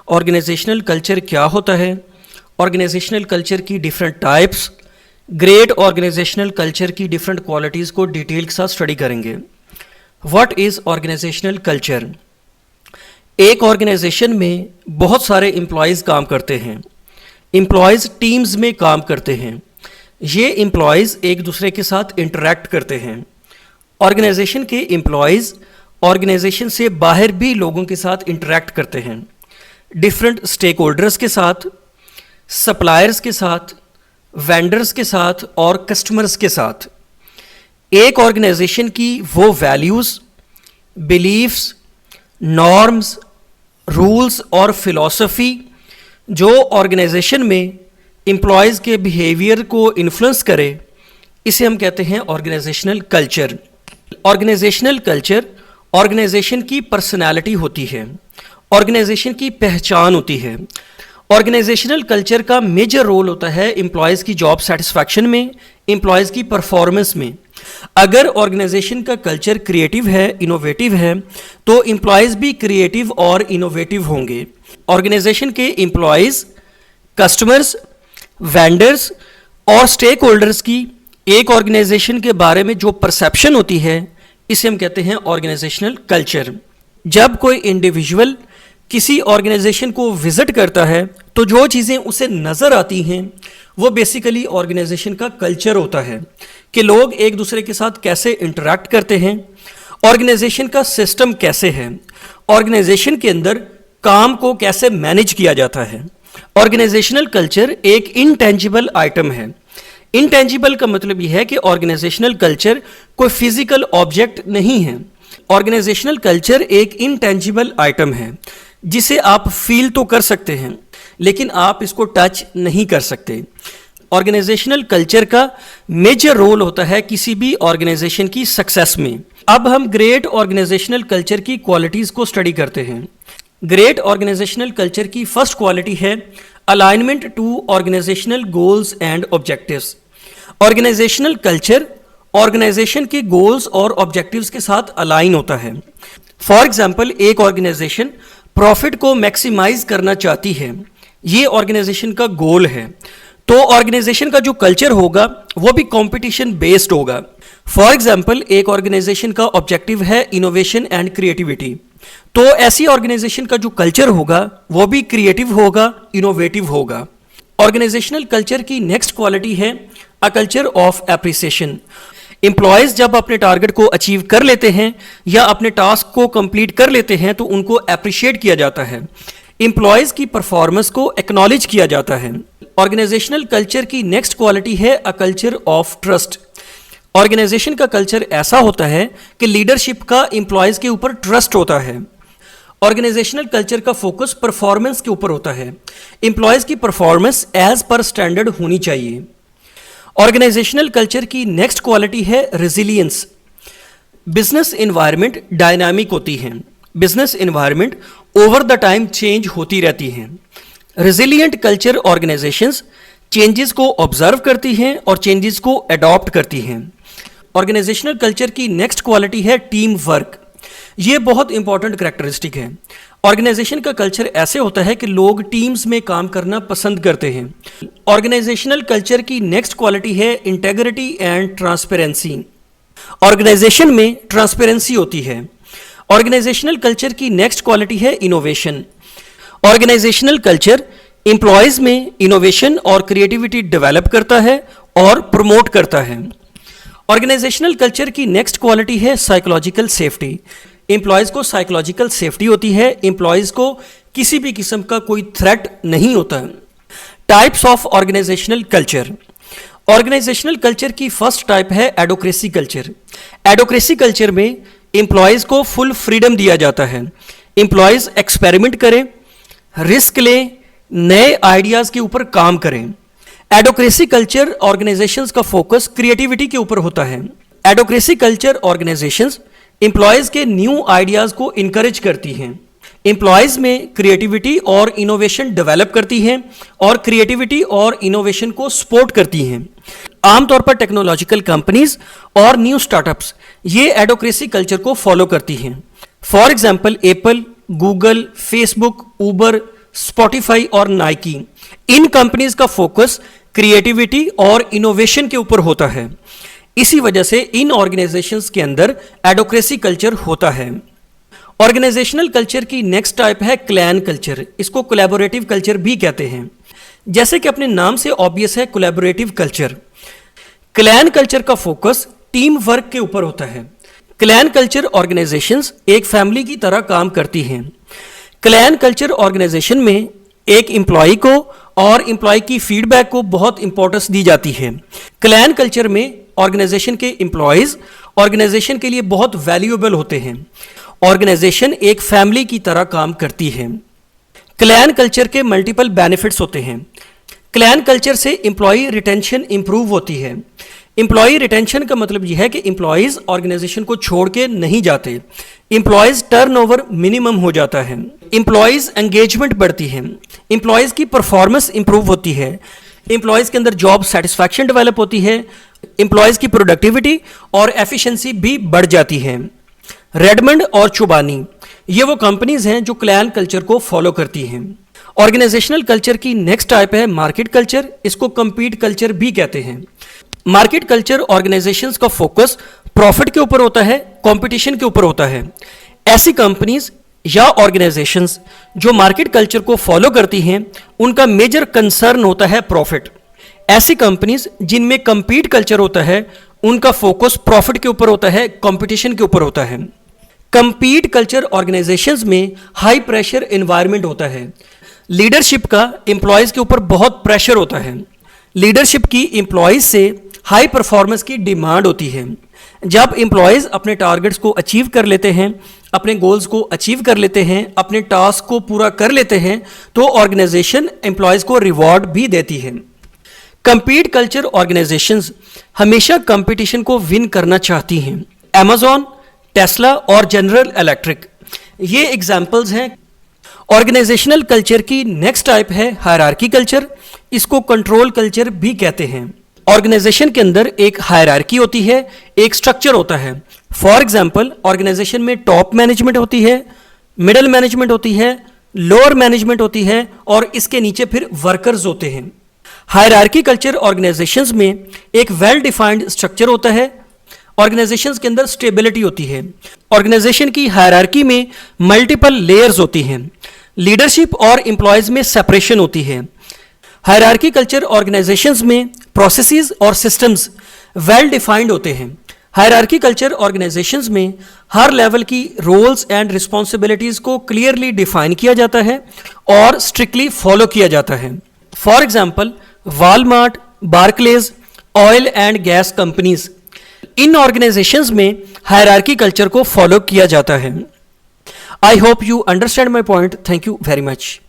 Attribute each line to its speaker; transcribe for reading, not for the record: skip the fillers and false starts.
Speaker 1: Organisational culture क्या होता है, ऑर्गेनाइजेशनल कल्चर की different types, great organisational culture की डिफरेंट क्वालिटीज़ को डिटेल के साथ स्टडी करेंगे। What is organisational culture? एक ऑर्गेनाइजेशन में बहुत सारे एम्प्लॉयज़ काम करते हैं। एम्प्लॉयज़ टीम्स में काम करते हैं। ये एम्प्लॉयज़ एक दूसरे के साथ इंटरेक्ट करते हैं। ऑर्गेनाइजेशन के एम्प्लॉयज़ ऑर्गेनाइजेशन से बाहर भी लोगों के साथ इंटरेक्ट करते हैं, डिफरेंट स्टेक होल्डर्स के साथ, सप्लायर्स के साथ, वेंडर्स के साथ और कस्टमर्स के साथ। एक ऑर्गेनाइजेशन की वो वैल्यूज़, बिलीफ्स, नॉर्म्स, रूल्स और फिलॉसफी जो ऑर्गेनाइजेशन में एम्प्लॉयज़ के बिहेवियर को इन्फ्लुएंस करे, इसे हम कहते हैं organisational culture. Organisational culture organisation की पर्सनालिटी होती है, ऑर्गेनाइजेशन की पहचान होती है। ऑर्गेनाइजेशनल कल्चर का मेजर रोल होता है एम्प्लॉयज़ की जॉब सेटिस्फैक्शन में, एम्प्लॉयज़ की परफॉर्मेंस में। अगर ऑर्गेनाइजेशन का कल्चर क्रिएटिव है, इनोवेटिव है, तो एम्प्लॉयज़ भी क्रिएटिव और इनोवेटिव होंगे। ऑर्गेनाइजेशन के एम्प्लॉयज़, कस्टमर्स, वेंडर्स और स्टेक होल्डर्स की एक ऑर्गेनाइजेशन के बारे में जो परसेप्शन होती है, इसे हम कहते हैं ऑर्गेनाइजेशनल कल्चर। जब कोई इंडिविजुअल किसी ऑर्गेनाइजेशन को विजिट करता है तो जो चीज़ें उसे नज़र आती हैं वो बेसिकली ऑर्गेनाइजेशन का कल्चर होता है कि लोग एक दूसरे के साथ कैसे इंटरेक्ट करते हैं, ऑर्गेनाइजेशन का सिस्टम कैसे है, ऑर्गेनाइजेशन के अंदर काम को कैसे मैनेज किया जाता है। ऑर्गेनाइजेशनल कल्चर एक इनटेंजिबल आइटम है। इनटेंजिबल का मतलब यह है कि ऑर्गेनाइजेशनल कल्चर कोई फिजिकल ऑब्जेक्ट नहीं है। ऑर्गेनाइजेशनल कल्चर एक इनटेंजिबल आइटम है जिसे आप फील तो कर सकते हैं लेकिन आप इसको टच नहीं कर सकते। ऑर्गेनाइजेशनल कल्चर का मेजर रोल होता है किसी भी ऑर्गेनाइजेशन की सक्सेस में। अब हम ग्रेट ऑर्गेनाइजेशनल कल्चर की क्वालिटीज़ को स्टडी करते हैं। ग्रेट ऑर्गेनाइजेशनल कल्चर की फर्स्ट क्वालिटी है alignment to organisational goals and objectives. Organisational culture organisation के गोल्स और ऑब्जेक्टिव्स के साथ अलाइन होता है। फॉर एग्जाम्पल, एक ऑर्गेनाइजेशन प्रॉफिट को मैक्सिमाइज करना चाहती है, ये ऑर्गेनाइजेशन का गोल है, तो ऑर्गेनाइजेशन का जो कल्चर होगा वो भी कंपटीशन बेस्ड होगा। फॉर एग्जाम्पल, एक ऑर्गेनाइजेशन का ऑब्जेक्टिव है इनोवेशन एंड क्रिएटिविटी, तो ऐसी ऑर्गेनाइजेशन का जो कल्चर होगा वो भी क्रिएटिव होगा, इनोवेटिव होगा। ऑर्गेनाइजेशनल कल्चर की नेक्स्ट क्वालिटी है a culture of appreciation. Employees जब अपने टारगेट को अचीव कर लेते हैं या अपने टास्क को कंप्लीट कर लेते हैं तो उनको अप्रिशिएट किया जाता है, एम्प्लॉयज़ की परफॉर्मेंस को एक्नॉलेज किया जाता है। ऑर्गेनाइजेशनल कल्चर की नेक्स्ट क्वालिटी है a culture of trust. Organisation का कल्चर ऐसा होता है कि लीडरशिप का एम्प्लॉयज़ के ऊपर ट्रस्ट होता है। ऑर्गेनाइजेशनल कल्चर का फोकस परफॉर्मेंस के ऊपर होता है। एम्प्लॉयज़ की परफॉर्मेंस एज पर स्टैंडर्ड होनी चाहिए। ऑर्गेनाइजेशनल कल्चर की नेक्स्ट क्वालिटी है रेजिलियंस। बिजनेस इन्वायरमेंट डायनामिक होती है। Business environment over the time change होती रहती हैं। रेजिलियंट कल्चर ऑर्गेनाइजेशंस चेंजेस को ऑब्जर्व करती हैं और चेंजेस को अडॉप्ट करती हैं। ऑर्गेनाइजेशनल कल्चर की नेक्स्ट क्वालिटी है टीम वर्क। ये बहुत इंपॉर्टेंट कैरेक्टरिस्टिक है। ऑर्गेनाइजेशन का कल्चर ऐसे होता है कि लोग टीम्स में काम करना पसंद करते हैं। ऑर्गेनाइजेशनल कल्चर की नेक्स्ट क्वालिटी है इंटेग्रिटी एंड ट्रांसपेरेंसी। ऑर्गेनाइजेशन में ट्रांसपेरेंसी होती है। ऑर्गेनाइजेशनल कल्चर की नेक्स्ट क्वालिटी है इनोवेशन। ऑर्गेनाइजेशनल कल्चर एम्प्लॉयज़ में इनोवेशन और क्रिएटिविटी डेवलप करता है और प्रमोट करता है। ऑर्गेनाइजेशनल कल्चर की नेक्स्ट क्वालिटी है साइकोलॉजिकल सेफ्टी। एम्प्लॉयज़ को साइकोलॉजिकल सेफ्टी होती है। एम्प्लॉयज़ को किसी भी किस्म का कोई थ्रेट नहीं होता। Types of organisational culture. Organisational culture की फर्स्ट टाइप है एडोक्रेसी कल्चर। एडोक्रेसी कल्चर में एम्प्लॉयज़ को फुल फ्रीडम दिया जाता है। एम्प्लॉयज़ एक्सपेरिमेंट करें, रिस्क लें, नए आइडियाज़ के ऊपर काम करें। एडोक्रेसी कल्चर ऑर्गेनाइजेशंस का फोकस क्रिएटिविटी के ऊपर होता है। एडोक्रेसी कल्चर ऑर्गेनाइजेशंस एम्प्लॉयज़ के न्यू आइडियाज़ को इनकरेज करती हैं। एम्प्लॉयज़ में क्रिएटिविटी और इनोवेशन डेवलप करती हैं और क्रिएटिविटी और इनोवेशन को सपोर्ट करती हैं। आमतौर पर टेक्नोलॉजिकल कंपनीज और न्यू स्टार्टअप्स ये एडोक्रेसी कल्चर को फॉलो करती हैं। For example Apple, Google, Facebook, Uber, Spotify और नाइकी, इन कंपनीज का फोकस क्रिएटिविटी और इनोवेशन के ऊपर होता है। इसी वजह से इन ऑर्गेनाइजेशंस के अंदर एडोक्रेसी कल्चर होता है। ऑर्गेनाइजेशनल कल्चर की नेक्स्ट टाइप है क्लैन कल्चर, इसको कोलैबोरेटिव कल्चर भी कहते हैं। जैसे कि अपने नाम से ऑब्वियस है कोलैबोरेटिव कल्चर। क्लैन कल्चर का फोकस टीम वर्क के ऊपर होता है। क्लैन कल्चर ऑर्गेनाइजेशंस एक फैमिली की तरह काम करती हैं। क्लैन कल्चर ऑर्गेनाइजेशन में एक एम्प्लॉय को और एम्प्लॉय की फीडबैक को बहुत इंपॉर्टेंस दी जाती है। क्लैन कल्चर में ऑर्गेनाइजेशन के एम्प्लॉयज ऑर्गेनाइजेशन के लिए बहुत वैल्यूएबल होते हैं। ऑर्गेनाइजेशन एक फैमिली की तरह काम करती है। क्लैन कल्चर के मल्टीपल बेनिफिट्स होते हैं। क्लैन कल्चर से एम्प्लॉय रिटेंशन इंप्रूव होती है। एम्प्लॉय रिटेंशन का मतलब यह है कि एम्प्लॉयज ऑर्गेनाइजेशन को छोड़ के नहीं जाते। एम्प्लॉयज टर्नओवर मिनिमम हो जाता है। एम्प्लॉयज एंगेजमेंट बढ़ती है। एम्प्लॉयज की परफॉर्मेंस इंप्रूव होती है। एम्प्लॉयज के अंदर जॉब सेटिस्फैक्शन डेवलप होती है। एम्प्लॉयज की प्रोडक्टिविटी और एफिशिएंसी भी बढ़ जाती है। रेडमंड और चुबानी ये वो कंपनीज हैं जो क्लैन कल्चर को फॉलो करती हैं। ऑर्गेनाइजेशनल कल्चर की नेक्स्ट टाइप है मार्केट कल्चर, इसको कम्पीट कल्चर भी कहते हैं। मार्केट कल्चर ऑर्गेनाइजेशंस का फोकस प्रॉफिट के ऊपर होता है, कंपटीशन के ऊपर होता है। ऐसी कंपनीज या ऑर्गेनाइजेशंस जो मार्केट कल्चर को फॉलो करती हैं उनका मेजर कंसर्न होता है प्रॉफिट। ऐसी कंपनीज जिनमें कम्पीट कल्चर होता है उनका फोकस प्रॉफिट के ऊपर होता है, कंपटीशन के ऊपर होता है। कम्पीट कल्चर ऑर्गेनाइजेशंस में हाई प्रेशर एनवायरनमेंट होता है। लीडरशिप का एम्प्लॉयज़ के ऊपर बहुत प्रेशर होता है। लीडरशिप की एम्प्लॉयज़ से हाई परफॉर्मेंस की डिमांड होती है। जब एम्प्लॉयज़ अपने टारगेट्स को अचीव कर लेते हैं, अपने गोल्स को अचीव कर लेते हैं, अपने टास्क को पूरा कर लेते हैं, तो ऑर्गेनाइजेशन एम्प्लॉयज़ को रिवॉर्ड भी देती है। कम्पीट कल्चर ऑर्गेनाइजेशंस हमेशा कंपटीशन को विन करना चाहती हैं। अमेजॉन, टेस्ला और जनरल इलेक्ट्रिक ये एग्जाम्पल्स हैं। ऑर्गेनाइजेशनल कल्चर की नेक्स्ट टाइप है हायरार्की कल्चर, इसको कंट्रोल कल्चर भी कहते हैं। ऑर्गेनाइजेशन के अंदर एक हायरार्की होती है, एक स्ट्रक्चर होता है। फॉर एग्जांपल ऑर्गेनाइजेशन में टॉप मैनेजमेंट होती है, मिडिल मैनेजमेंट होती है, लोअर मैनेजमेंट होती है और इसके नीचे फिर वर्कर्स होते हैं। हायरार्की कल्चर ऑर्गेनाइजेशंस में एक वेल डिफाइंड स्ट्रक्चर होता है। ऑर्गेनाइजेशंस के अंदर स्टेबिलिटी होती है। ऑर्गेनाइजेशन की हायरार्की में मल्टीपल लेयर्स होती हैं। लीडरशिप और एम्प्लॉयज में सेपरेशन होती है। हायरार्की कल्चर ऑर्गेनाइजेशंस में प्रोसेसेस और सिस्टम्स वेल डिफाइंड होते हैं। हायरार्की कल्चर ऑर्गेनाइजेशंस में हर लेवल की रोल्स एंड रिस्पॉन्सिबिलिटीज को क्लियरली डिफाइन किया जाता है और स्ट्रिक्टली फॉलो किया जाता है। For example Walmart, Barclays, oil and gas companies, in organisations में हायरार्की कल्चर को फॉलो किया जाता है। I hope you understand my point. Thank you very much.